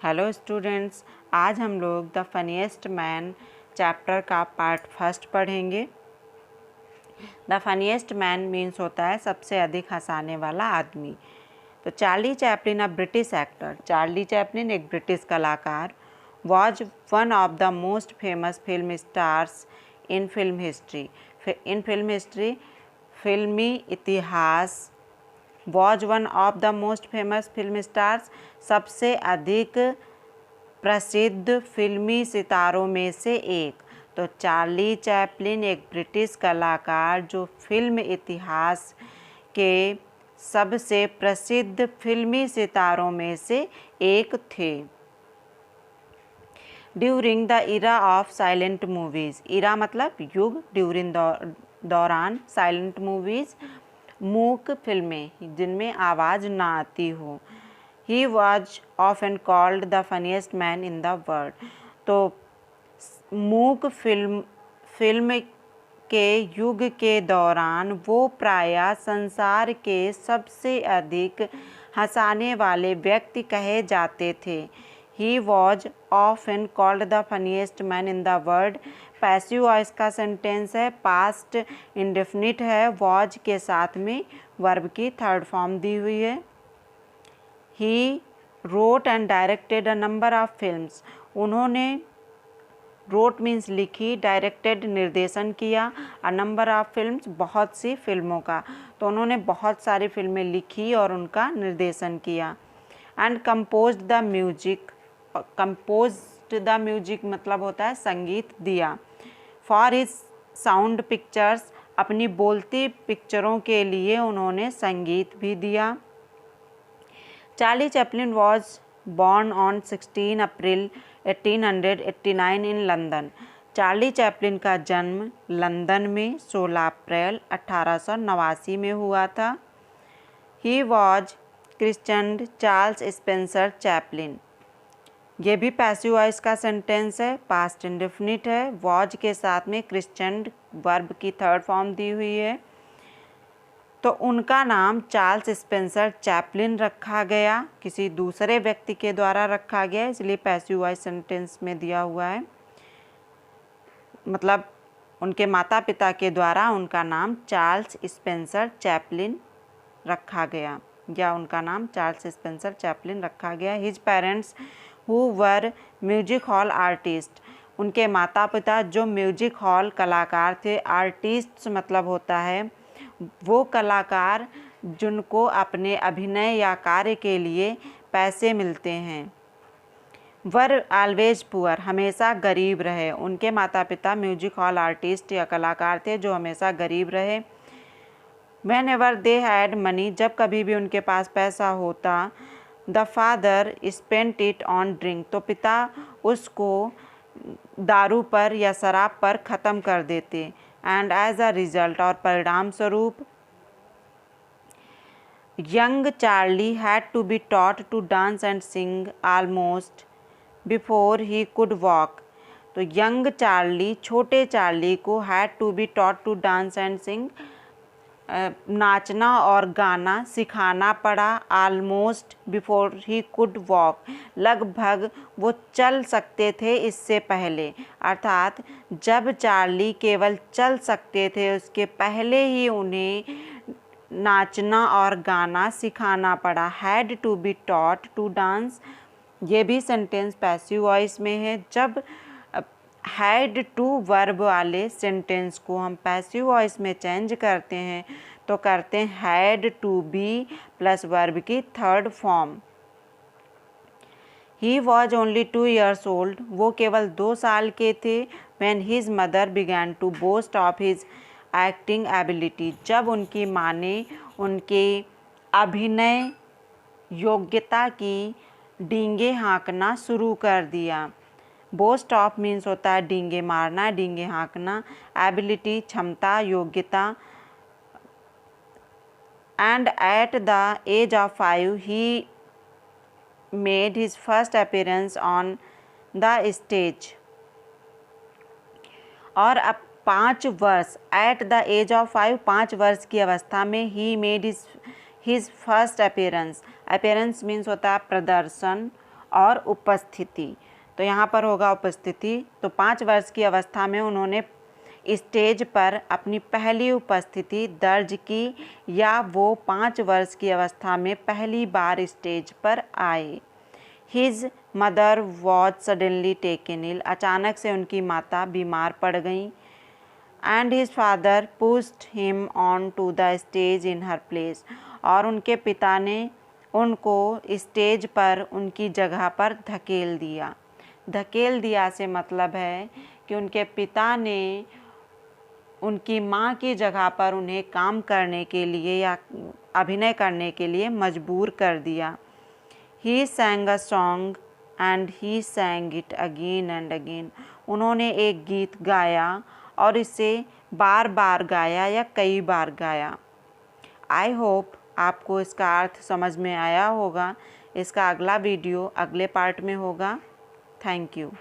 Hello students, आज हम लोग द फनीएस्ट मैन चैप्टर का पार्ट फर्स्ट पढ़ेंगे। द फनीएस्ट मैन मीन्स होता है सबसे अधिक हंसाने वाला आदमी। तो Charlie Chaplin a British actor, Charlie Chaplin एक ब्रिटिश कलाकार, was one of the most famous film stars in film history. फिल्मी इतिहास was one of the most famous film stars, सबसे अधिक प्रसिद्ध फिल्मी सितारों में से एक। तो चार्ली चैपलिन एक ब्रिटिश कलाकार जो फिल्म इतिहास के सबसे प्रसिद्ध फिल्मी सितारों में से एक थे। During the era of silent movies, era मतलब युग, ड्यूरिंग दौरान, साइलेंट मूवीज़ मूक फिल्में जिनमें आवाज़ ना आती हो। He was often called the funniest man in the world. तो मूक फिल्म के युग के दौरान वो प्रायः संसार के सबसे अधिक हंसाने वाले व्यक्ति कहे जाते थे। He was often called the funniest man in the world. Passive voice का सेंटेंस है, पास्ट इंडेफिनिट है, वॉज के साथ में वर्ब की थर्ड फॉर्म दी हुई है। He wrote and directed a number of films, उन्होंने रोट मीन्स लिखी, डायरेक्टेड निर्देशन किया, अ नंबर ऑफ फिल्म्स बहुत सी फिल्मों का। तो उन्होंने बहुत सारी फिल्में लिखी और उनका निर्देशन किया। And composed the music, composed the music मतलब होता है संगीत दिया। फॉर हिज साउंड पिक्चर्स, अपनी बोलती पिक्चरों के लिए उन्होंने संगीत भी दिया। Charlie Chaplin was born on 16 April 1889 in London. Charlie Chaplin का जन्म लंदन में 16 अप्रैल 1889 में हुआ था। He was christened Charles Spencer Chaplin, ये भी पैसिव वॉइस का सेंटेंस है, पास्ट इंडेफिनिट है, वॉज के साथ में क्रिश्चन्ड वर्ब की थर्ड फॉर्म दी हुई है। तो उनका नाम चार्ल्स स्पेंसर चैपलिन रखा गया, किसी दूसरे व्यक्ति के द्वारा रखा गया, इसलिए पैसिव वॉइस सेंटेंस में दिया हुआ है। मतलब उनके माता पिता के द्वारा उनका नाम चार्ल्स स्पेंसर चैपलिन रखा गया, या उनका नाम चार्ल्स स्पेंसर चैपलिन रखा गया। His parents who were music hall artist, उनके माता पिता जो म्यूजिक हॉल कलाकार थे। आर्टिस्ट मतलब होता है वो कलाकार जिनको अपने अभिनय या कार्य के लिए पैसे मिलते हैं। वर ऑलवेज पुअर, हमेशा गरीब रहे, उनके माता पिता म्यूजिक हॉल आर्टिस्ट या कलाकार थे जो हमेशा गरीब रहे। When ever they had money, जब कभी भी उनके पास पैसा होता, the father spent it on drink, तो पिता उसको दारू पर या शराब पर ख़त्म कर देते। एंड एज अ रिजल्ट, और परिणाम स्वरूप, young Charlie had to be taught to dance and sing almost before he could walk. तो यंग चार्ली, छोटे चार्ली को had to be taught to dance and sing, नाचना और गाना सिखाना पड़ा। Almost before he could walk, लगभग वो चल सकते थे इससे पहले, अर्थात जब चार्ली केवल चल सकते थे उसके पहले ही उन्हें नाचना और गाना सिखाना पड़ा। Had to be taught to dance, ये भी सेंटेंस पैसिव वॉइस में है। जब हैड टू वर्ब वाले सेंटेंस को हम पैसिव वॉइस में चेंज करते हैं तो करते हैं had to be plus verb की third form. He was only 2 years old, वो केवल 2 साल के थे। When his mother began to boast of his acting ability, जब उनकी माँ ने उनके अभिनय योग्यता की डींगे हाँकना शुरू कर दिया। बोस्ट ऑफ मीन्स होता है डींगे मारना, डींगे हाँकना, एबिलिटी क्षमता, योग्यता। And at the age of 5 he made his first appearance on the stage, और अब 5 वर्ष, एट द एज ऑफ 5, 5 वर्ष की अवस्था में, ही made his first appearance, appearance means होता है प्रदर्शन, और उपस्थिति। तो यहाँ पर होगा उपस्थिति। तो 5 वर्ष की अवस्था में उन्होंने स्टेज पर अपनी पहली उपस्थिति दर्ज की, या वो 5 वर्ष की अवस्था में पहली बार स्टेज पर आए। His mother was suddenly taken ill, अचानक से उनकी माता बीमार पड़ गईं। And his father pushed him on to the stage in her place, और उनके पिता ने उनको स्टेज पर उनकी जगह पर धकेल दिया। धकेल दिया से मतलब है कि उनके पिता ने उनकी माँ की जगह पर उन्हें काम करने के लिए या अभिनय करने के लिए मजबूर कर दिया। ही sang a song and he sang it again and again, उन्होंने एक गीत गाया और इसे बार बार गाया या कई बार गाया। आई होप आपको इसका अर्थ समझ में आया होगा। इसका अगला वीडियो अगले पार्ट में होगा। Thank you.